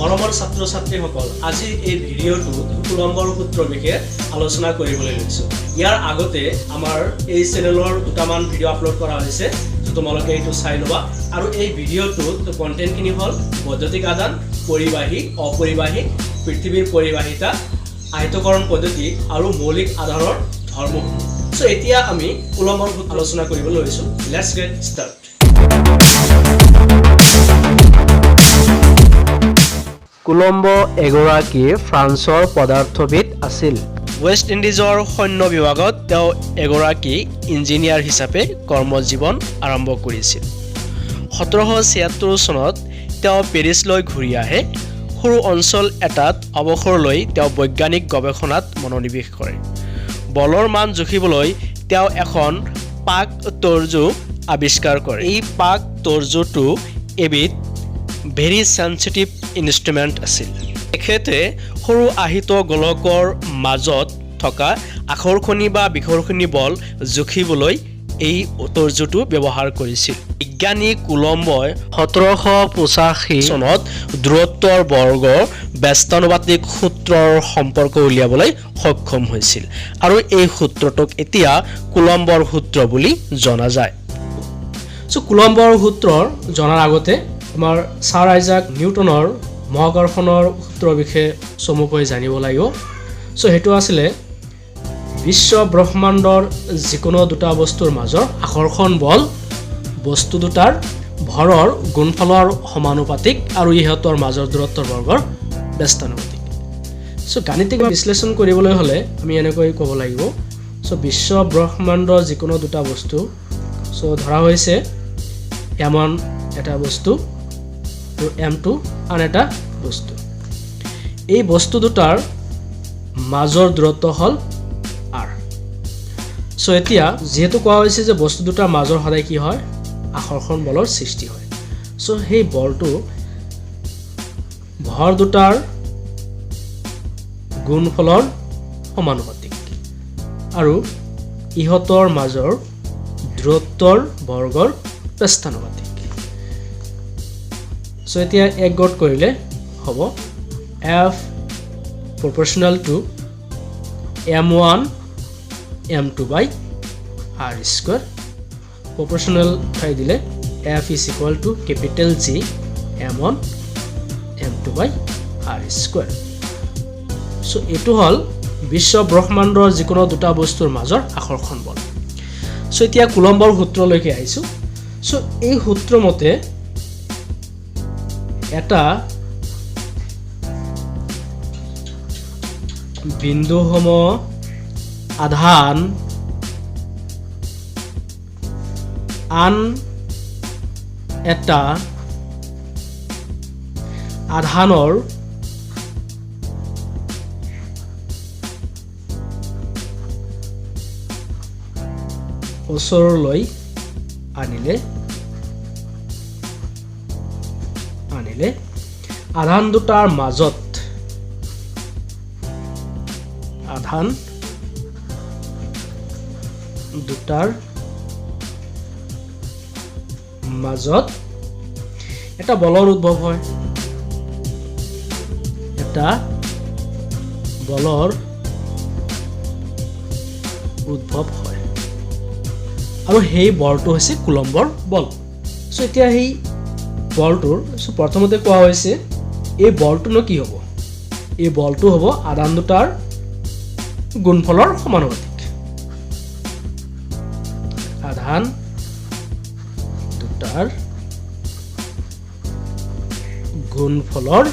মৰমৰ ছাত্ৰ ছাত্ৰীসকল, আজি এই ভিডিঅ'টো কুলম্বৰ সূত্ৰৰ বিষয়ে আলোচনা কৰিবলৈ লৈছোঁ। ইয়াৰ আগতে আমাৰ এই চেনেলৰ দুটামান ভিডিঅ' আপলোড কৰা হৈছে, তোমালোকে এইটো চাই ল'বা। আৰু এই ভিডিঅ'টোত কণ্টেণ্টখিনি হ'ল বৈদ্যুতিক আদান, পৰিবাহী, অপৰিবাহী, পৃথিৱীৰ পৰিবাহিতা, আয়তকৰণ পদ্ধতি আৰু মৌলিক আধাৰৰ ধৰ্মসমূহ। চ' এতিয়া আমি কুলম্বৰ সূত্ৰ আলোচনা কৰিবলৈ লৈছোঁ। Let's gate start. কুলম্ব এগৰাকী ফ্ৰান্সৰ পদাৰ্থবিদ আছিল। ৱেষ্ট ইণ্ডিজৰ সৈন্য বিভাগত তেওঁ এগৰাকী ইঞ্জিনিয়াৰ হিচাপে কৰ্মজীৱন আৰম্ভ কৰিছিল। 1776 চনত তেওঁ পেৰিছলৈ ঘূৰি আহে। সৰু অঞ্চল এটাত অৱসৰ লৈ তেওঁ বৈজ্ঞানিক গৱেষণাত মনোনিৱেশ কৰে। বলৰ মান জুখিবলৈ তেওঁ এখন পাক তৰ্জু আৱিষ্কাৰ কৰে। এই পাক তৰ্জুটো এবিধ ভেৰি চেনচিটিভ ইনষ্ট্ৰুমেণ্ট আছিল। তেখেতে সৰু আহিত গোলকৰ মাজত থকা আকৰ্ষণী বা বিকৰ্ষণী বল জুখিবলৈ এই তৰ্জুটো ব্যৱহাৰ কৰিছিল। বিজ্ঞানী কুলম্বই 1785 চনত দূৰত্বৰ বৰ্গৰ ব্যস্তানুপাতিক সূত্ৰৰ সম্পৰ্ক উলিয়াবলৈ সক্ষম হৈছিল আৰু এই সূত্ৰটোক এতিয়া কুলম্বৰ সূত্ৰ বুলি জনা যায়। চ' কুলম্বৰ সূত্ৰৰ জনাৰ আগতে আমাৰ ছাৰ আইজাক নিউটনৰ মহাকৰ্ষণৰ সূত্ৰৰ বিষয়ে চমুকৈ জানিব লাগিব। চ' সেইটো আছিলে বিশ্ব ব্ৰহ্মাণ্ডৰ যিকোনো দুটা বস্তুৰ মাজৰ আকৰ্ষণ বল বস্তু দুটাৰ ভৰৰ গুণফলৰ সমানুপাতিক আৰু ইহঁতৰ মাজৰ দূৰত্বৰ বৰ্গৰ ব্যস্তানুপাতিক। চ' গাণিতিক বিশ্লেষণ কৰিবলৈ হ'লে আমি এনেকৈ ক'ব লাগিব। চ' বিশ্ব ব্ৰহ্মাণ্ডৰ যিকোনো দুটা বস্তু, চ' ধৰা হৈছে M1 এটা বস্তু আৰু M2 আন এটা বস্তু। এই বস্তু দুটাৰ মাজৰ দূৰত্ব হ'ল R। চ' এতিয়া যিহেতু কোৱা হৈছে যে বস্তু দুটাৰ মাজৰ সদায় কি হয়, আকৰ্ষণ বলৰ সৃষ্টি হয়। চ' সেই বলটো ভৰ দুটাৰ গুণফলৰ সমানুপাতিক আৰু ইহঁতৰ মাজৰ দূৰত্বৰ বৰ্গৰ ব্যস্তানুপাতিক। চ' এতিয়া এক গত কৰিলে হ'ব F proportional to M1 M2 by R square. proportional ঠাই দিলে F is equal to capital G M1 M2 by R square. চ' এইটো হ'ল বিশ্ব ব্ৰহ্মাণ্ডৰ যিকোনো দুটা বস্তুৰ মাজৰ আকৰ্ষণ বল। চ' এতিয়া কুলম্বৰ সূত্ৰলৈকে আহিছোঁ। চ' এই সূত্ৰ মতে এটা বিন্দুসম আধান আন এটা আধানৰ ওচৰলৈ আনিলে আধান দুটাৰ মাজত এটা বলৰ উদ্ভৱ হয়। আৰু সেই বলটো হৈছে কুলম্বৰ বল। চ' এতিয়া সেই বলটোৰ প্ৰথমতে কোৱা হৈছে এই বলটোনো কি হ'ব? এই বলটো হ'ব আধান দুটাৰ গুণফলৰ সমানুপাতিক। আধান দুটাৰ গুণফলৰ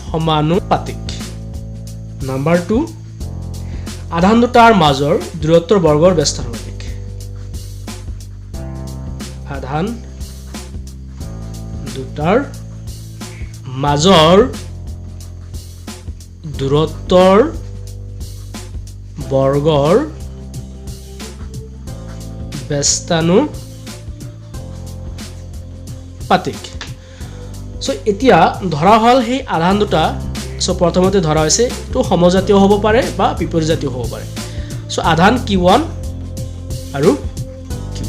সমানুপাতিক। নাম্বাৰ 2, আধান দুটাৰ মাজৰ দূৰত্বৰ বৰ্গৰ ব্যস্তানুপাতিক। আধান দুটাৰ মাজৰ দূৰত্বৰ বৰ্গৰ ব্যস্তানুপাতিক। চ' এতিয়া ধৰা হ'ল সেই আধান দুটা, চ' প্ৰথমতে ধৰা হৈছে এইটো সমজাতীয় হ'ব পাৰে বা বিপৰীতজাতীয় হ'ব পাৰে। চ' আধান Q1 আৰু Q2,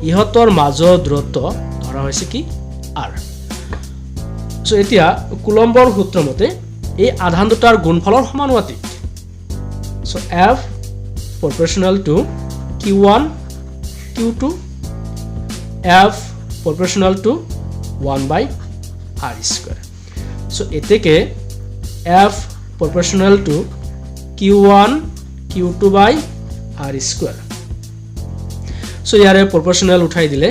ইহঁতৰ মাজৰ দূৰত্ব ধৰা হৈছে কি R। সো এতিয়া কুলম্বৰ সূত্ৰ মতে এই আধান দুটাৰ গুণফলৰ সমানুপাতিক so F proportional to Q1 Q2 F proportional to 1 by R square so eteke F proportional to Q1 Q2 by R square so yare proportional uthai dile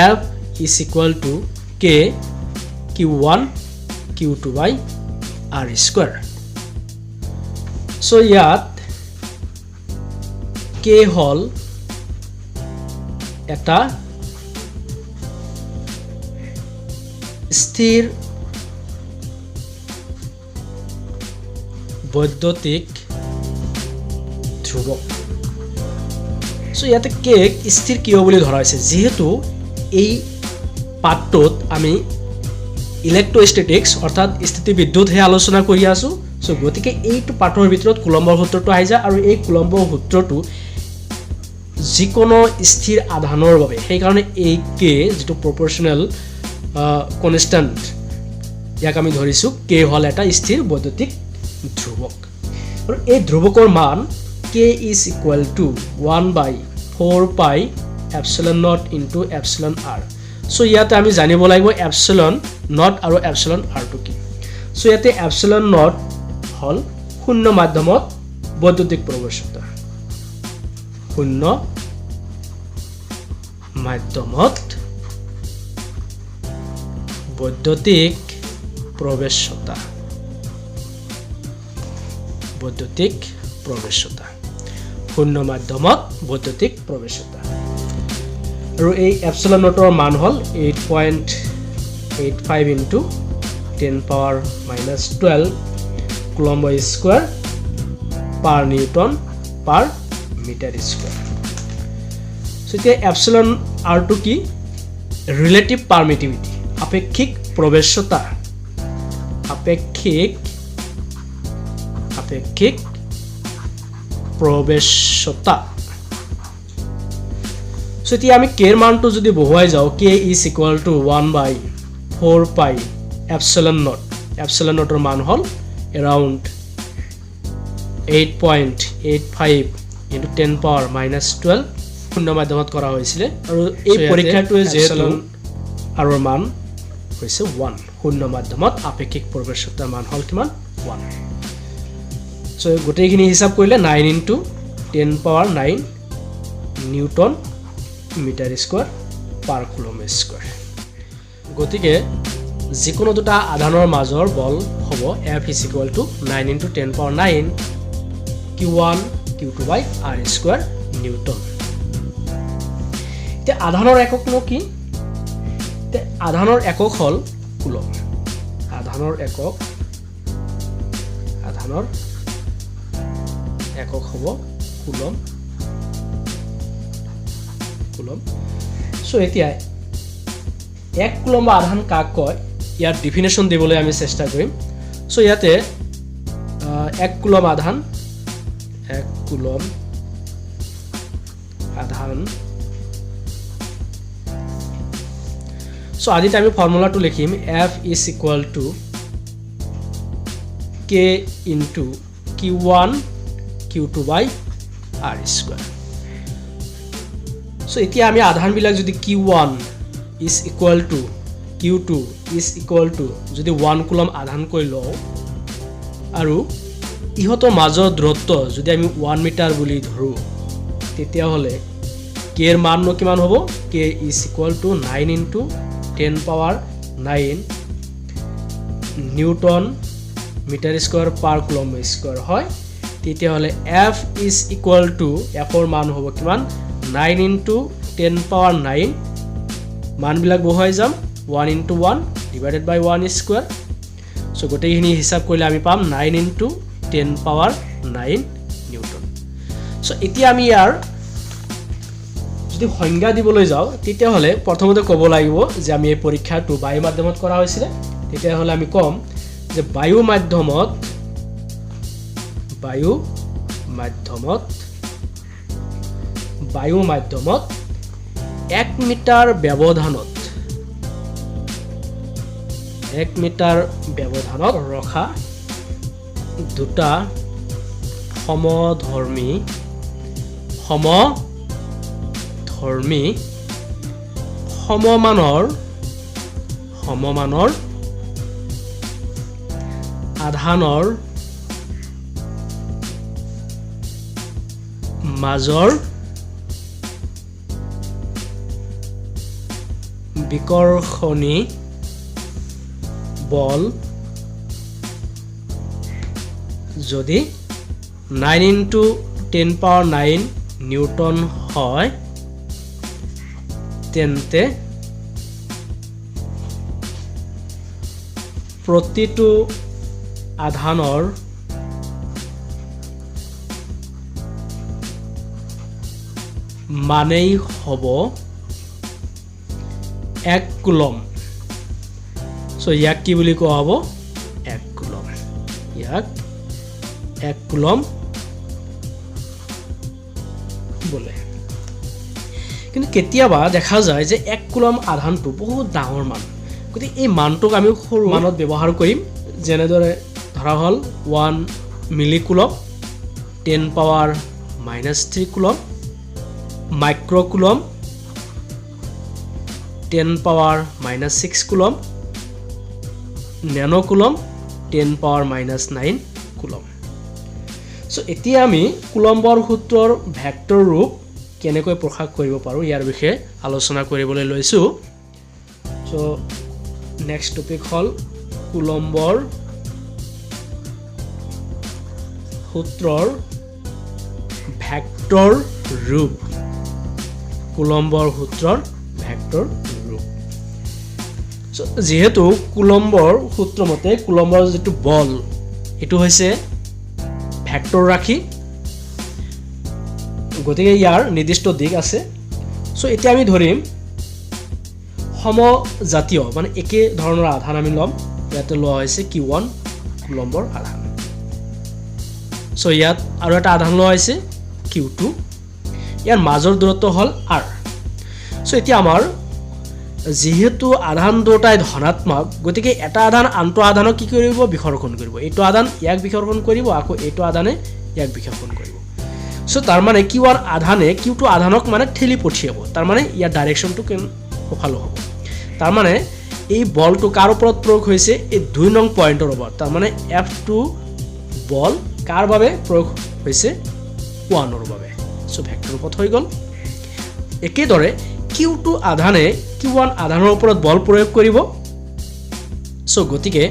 F is equal to K Q1 Q2 by R square so yat K hol eta স্থিৰ বৈদ্যুতিক ধ্ৰুৱক so ইয়াতে cake স্থিৰ কিয় বুলি ধৰা হৈছে যেহেতু এই পাঠটোত আমি ইলেক্ট্ৰষ্টেটিক্স অৰ্থাৎ স্থিতিবিদ্যুৎ হে আলোচনা কৰি আছো সো গতিকে এইটো পাঠৰ ভিতৰত কুলম্বৰ সূত্ৰটো আহি যায় আৰু এই কুলম্বৰ সূত্ৰটো যিকোনো স্থিৰ আধানৰ বাবে সেই কাৰণে এই কে যেটো প্ৰপৰ্চনেল কনস্ট্যান্ট ইয়াক আমি ধৰিছো কে হল এটা স্থিৰ বৈদ্যুতিক ধ্ৰুৱক আৰু এই ধ্ৰুৱকৰ মান k is equal to 1 by 4 pi epsilon naught into epsilon r so ইয়াতে আমি জানিব লাগিব epsilon naught আৰু epsilon r টো কি so ইয়াতে epsilon naught হল শূন্য মাধ্যমত বৈদ্যুতিক প্ৰৱেশতা শূন্য মাধ্যমত বৈদ্যুতিক প্ৰৱেশতা শূন্য মাধ্যমত বৈদ্যুতিক প্ৰৱেশতা আৰু এই এপসিলন নটৰ মান হল 8.85 into 10 power minus 12 coulomb square per newton per meter square so এতিয়া এপসিলন r টো কি relative permittivity আপেক্ষিক প্ৰৱেশতা আপেক্ষিক প্ৰৱেশতা সো এতিয়া আমি k এৰ মানটো যদি বহুৱাই যাও k is equal to 1 by 4 pi epsilon naught এর মান হল around 8.85 into 10 power minus 12 শূন্য মাধ্যমত কৰা হৈছিল আৰু এই পৰীক্ষাটোৱে যেহেতু আৰু মান হৈছে 1 শূন্য মাধ্যমত আপেক্ষিক প্ৰৱেশতাৰ মান হল কিমান 1 সো গোটেইখিনি হিসাব কৰিলে 9 into 10 power 9 newton metre square per coulomb square গতিকে যিকোনো দুটা আধানৰ মাজৰ বল হ'ব F is equal to 9 into 10 power 9 Q1 Q2 by R square Newton তে আধানৰ একক নো কি তে আধানৰ একক হল কুলম্ব আধানৰ একক হ'ব কুলম্ব সো এতিয়া এক কুলম্ব আধান কাক কয় ইয়াৰ ডেফিনেশন দিবলৈ আমি চেষ্টা কৰিম সো ইয়াতে এক কুলম্ব আধান সো আদিতে আমি ফৰ্মুলাটো লিখিম F is equal to K into Q1 Q2 by R square so এতিয়া আমি আধান বিলাক যদি Q1 is equal to Q2 is equal to যদি 1 কুলম্ব আধান কৈ লও আৰু ইহতৰ মাজৰ দূৰত্ব যদি আমি 1 মিটাৰ বুলি ধৰো তেতিয়া হলে k এর মান কিমান হ'ব k is equal to 9 into 10 power 9 newton metre square per coulomb square হয় তেতিয়া হলে F is equal to F এর মান হ'ব কিমান 9 into 10 power 9 মান বিলাক বহুৱাই যাম 1 into 1 divided by 1 square so গোটেইখিনি হিসাব কৰিলে আমি পাম 9 into 10 power 9 নিউটন so এতিয়া আমি ইয়াৰ যদি সংজ্ঞা দিবলৈ যাও তেতিয়া হলে প্ৰথমতে ক'ব লাগিব যে আমি এই পৰীক্ষাটো বায়ু মাধ্যমত কৰা হৈছিল তেতিয়া হলে আমি কম যে বায়ু মাধ্যমত 1 মিটাৰ ব্যৱধানত 1 মিটাৰ ব্যৱধানত ৰখা দুটা সমধৰ্মী সমমানৰ আধানৰ মাজৰ বিকৰ্ষণী বল যদি 9 × 10⁹ নিউটন হয় তেন্তে প্ৰতিটো আধানৰ মানেই হ'ব 1 কুলম সো ইয়াক কি বুলি কোৱা হ'ব 1 কুলম ইয়াক 1 কুলম বলে কিন্তু কেতিয়াবা দেখা যায় যে 1 কুলম আধানটো বহুত ডাঙৰ মান গতিকে এই মানটোক আমি সৰু মানত ব্যৱহাৰ কৰিম যেনেদৰে ধৰা হ'ল 1 মিলি coulomb 10⁻³ coulomb micro coulomb 10⁻⁻6 coulomb nano coulomb 10⁻⁹ coulomb so এতিয়া আমি কুলম্বৰ সূত্ৰৰ ভেক্টৰ ৰূপ কেনেকৈ প্ৰকাশ কৰিব পাৰোঁ ইয়াৰ বিষয়ে আলোচনা কৰিবলৈ লৈছোঁ সো নেক্সট টপিক হ'ল কুলম্বৰ সূত্ৰৰ ভেক্টৰ ৰূপ কুলম্বৰ সূত্ৰৰ ভেক্টৰ ৰূপ সো যেহেতু কুলম্বৰ সূত্ৰ মতে কুলম্বৰ যেটো বল এটো হৈছে ভেক্টৰ ৰাশি গতিকে ইয়াৰ নিৰ্দিষ্ট দিক আছে সো এতিয়া আমি ধৰিম সমজাতীয় মানে একে ধৰণৰ আধান আমি লম ইয়াতে লোৱা হৈছে q1 কুলম্বৰ আধান সো ইয়াত আৰু এটা আধান লোৱা হৈছে q2 ইয়াৰ মাজৰ দূৰত্ব হ'ল r সো এতিয়া আমাৰ যেহেতু আধান দুটাই ধনাত্মক গতিকে এটা আধান আনটো আধানক কি কৰিব বিকৰ্ষণ কৰিব এইটো আধান ইয়াক বিকৰ্ষণ কৰিব আকৌ এইটো আধানে ইয়াক বিকৰ্ষণ কৰিব সো তাৰ মানে q1 আধানে q2 আধানক মানে ঠেলি পঠিয়াব তাৰ মানে ইয়াৰ ডাইৰেকশনটো সফল হ'ব তাৰ মানে এই বলটো কাৰ ওপৰত প্ৰয়োগ হৈছে এই 2 নং পইণ্টৰ ওপৰত তাৰ মানে f2 বল কাৰ বাবে প্ৰয়োগ হৈছে 1 ৰ বাবে সো ভেক্টৰ পথ হৈ গল একেদৰে q2 আধানে q1 আধানৰ ওপৰত বল প্ৰয়োগ কৰিব সো গতিকে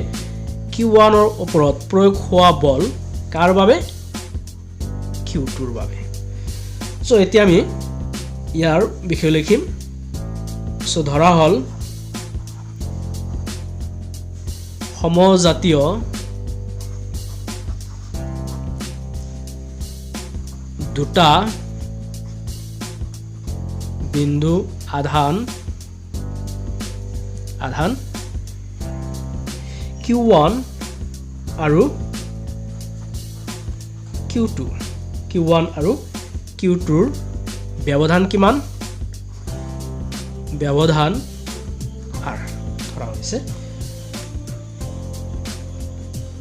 q1 ৰ ওপৰত প্ৰয়োগ হোৱা বল কাৰ বাবে q2 ৰ বাবে সো এতিয়া আমি ইয়াৰ বিষয় লিখিম সো ধৰা হ'ল সমজাতীয় দুটা বিন্দু আধান q1 আৰু q2 আৰু q2 ৰ ব্যৱধান কিমান ব্যৱধান r ধৰা হৈছে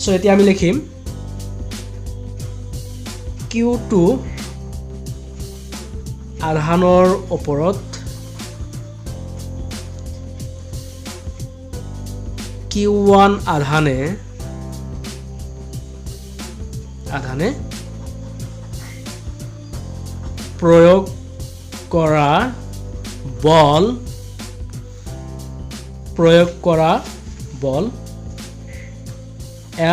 সো এতিয়া আমি লিখিম q2 আধানৰ ওপৰত q1 আধানে প্ৰয়োগ কৰা বল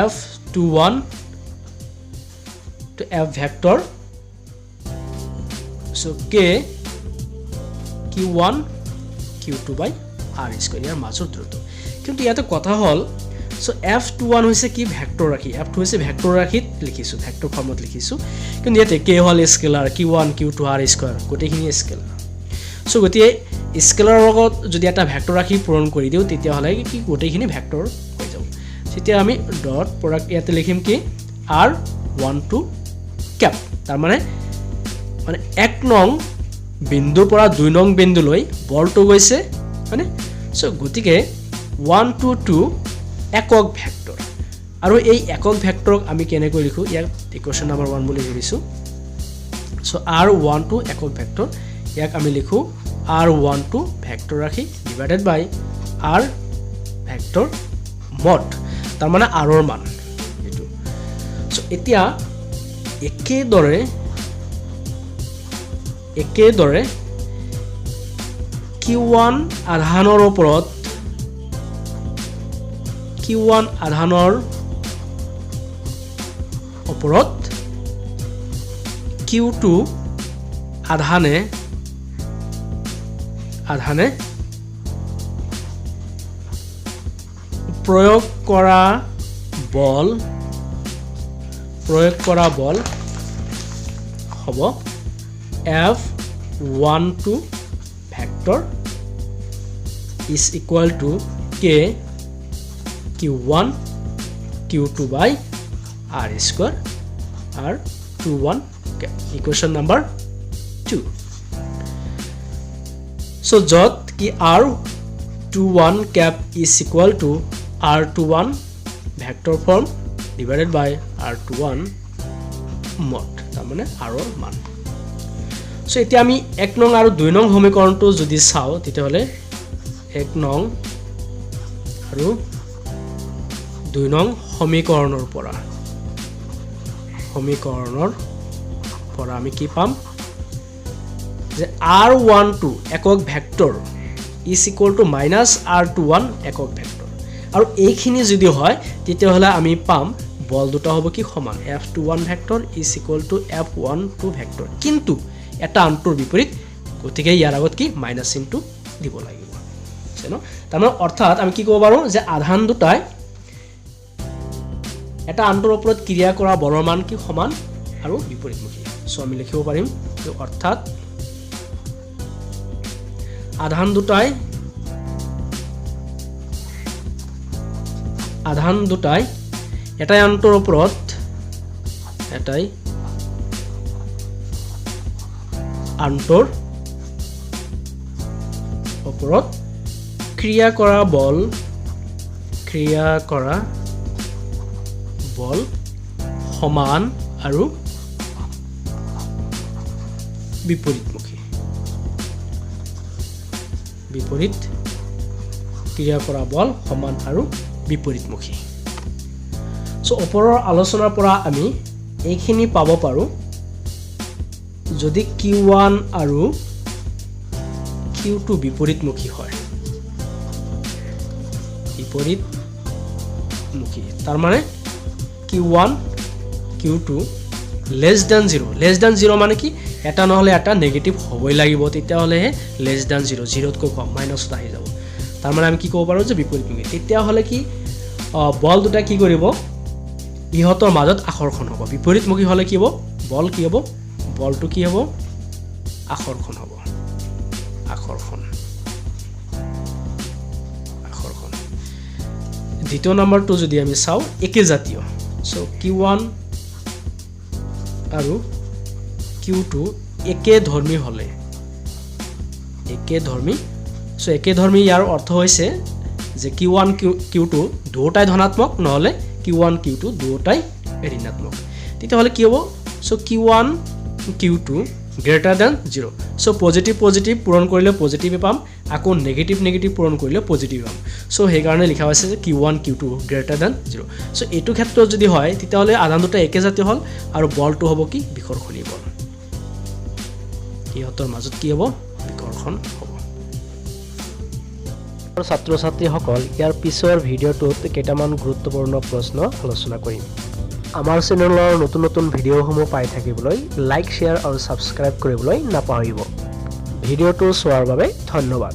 f21 to f vector so k q1 q2 by r square ইয়াৰ মাজৰ দূৰত্ব কিন্তু ইয়াতে কথা হ'ল সো f21 হৈছে কি ভেক্টৰ ৰাশি f2 হৈছে ভেক্টৰ ৰাশিত লিখিছো ভেক্টৰ ফৰ্মত লিখিছো কিন্তু ইয়াতে k হ'ল scalar q1 q2 r square গোটেইখিনি স্কেলাৰ সো গতিয়ে স্কেলাৰৰ লগত যদি এটা ভেক্টৰ ৰাশি পূৰণ কৰি দিও তেতিয়া হলে কি গোটেইখিনি ভেক্টৰ হৈ যাব তেতিয়া আমি ডট প্ৰডাক্ট ইয়াতে লিখিম কি r12 ক্যাপ তাৰ মানে 1 নং বিন্দুৰ পৰা 2 নং বিন্দুলৈ বলটো গৈছে মানে সো গতিকে 1 to 2 একক ভেক্টৰ আৰু এই একক ভেক্টৰক আমি কেনেকৈ লিখো ইয়াক ইকুৱেশ্যন নম্বৰ 1 বুলি ধৰিছো সো r12 একক ভেক্টৰ ইয়াক আমি লিখো r12 ভেক্টৰ ৰাখি ডিভাইডেড বাই r ভেক্টৰ mod তাৰ মানে r ৰ মান এটো সো এতিয়া একেদৰে q1 আধানৰ ওপৰত q2 আধানে প্ৰয়োগ কৰা বল হ'ব F12 vector is equal to k q1 q2 by r square r21 equation number 2 so jot ki r21 cap is equal to r21 vector form divided by r21 mod তাৰ মানে r ৰ মান so এতিয়া আমি 1 নং আৰু 2 নং সমীকৰণটো যদি চাও তেতিয়াহলে 1 নং আৰু 2 নং সমীকৰণৰ পৰা আমি কি পাম যে r12 একক vector is equal to minus r21 একক ভেক্টৰ আৰু এইখিনি যদি হয় তেতিয়াহলে আমি পাম বল দুটা হ'ব কি সমান f21 vector is equal to f12 vector কিন্তু এটা আনটোৰ বিপৰীত গতিকে ইয়াৰ আগত কি মাইনাস চিনটো দিব লাগিব জানো তাৰমানে অৰ্থাৎ আমি কি ক'ব পাৰো যে আধান দুটাই এটা আনটোৰ ওপৰত ক্ৰিয়া কৰা বলৰ মান কি সমান আৰু বিপৰীতমুখী সো আমি লিখিব পাৰিম যে অৰ্থাৎ আধান দুটাই এটাই আনটোৰ ওপৰত ক্ৰিয়া কৰা বল সমান আৰু বিপৰীতমুখী ক্ৰিয়া কৰা বল সমান আৰু বিপৰীতমুখী সো ওপৰৰ আলোচনাৰ পৰা আমি এইখিনি পাব পাৰো যদি q1 আৰু q2 বিপৰীতমুখী হয় তাৰ মানে q1 q2 less than 0 মানে কি এটা নহলে এটা নেগেটিভ হ'বই লাগিব তেতিয়া হলে less than 0 তকৈ কম মাইনাসত আহি যাব তাৰ মানে আমি কি ক'ব পাৰো যে বিপৰীতমুখী তেতিয়া হলে কি বল দুটা কি কৰিব ইহতৰ মাজত আকৰ্ষণ হ'ব বিপৰীতমুখী হলে কি হ'ব বলটো কি হ'ব আকৰ্ষণ হ'ব দ্বিতীয় নম্বৰটো যদি আমি চাও একে জাতীয় সো q1 আৰু q2 একে ধৰ্মী হলে সো একে ধৰ্মী ইয়াৰ অৰ্থ হৈছে যে q1 q2 দুটাই ধনাত্মক নহলে q1 q2 দুটাই ঋণাত্মক তেতিয়া হলে কি হ'ব so q1 q2 greater than 0 so positive পূৰণ কৰিলে পজিটিভ পাম আকৌ নেগেটিভ পূৰণ কৰিলে পজিটিভ পাম সো সেই কাৰণে লিখা হৈছে যে q1 q2 greater than 0 so এইটো ক্ষেত্ৰত যদি হয় তেতিয়া হলে আধান দুটা একে জাতীয় হল আৰু বলটো হ'ব কি বিকৰ্ষণী বল ইহতৰ মাজত কি হ'ব বিকৰ্ষণ হ'ব ছাত্ৰ-ছাত্ৰীসকল ইয়াৰ পিছৰ ভিডিঅ'টোত কেইটামান গুৰুত্বপূৰ্ণ প্ৰশ্ন আলোচনা কৰিম আমাৰ চেনেলৰ নতুন ভিডিঅ'সমূহ পাই থাকিবলৈ লাইক শেয়াৰ আৰু সাবস্ক্ৰাইব কৰিবলৈ নাপাহৰিব ভিডিঅ'টো চোৱাৰ বাবে ধন্যবাদ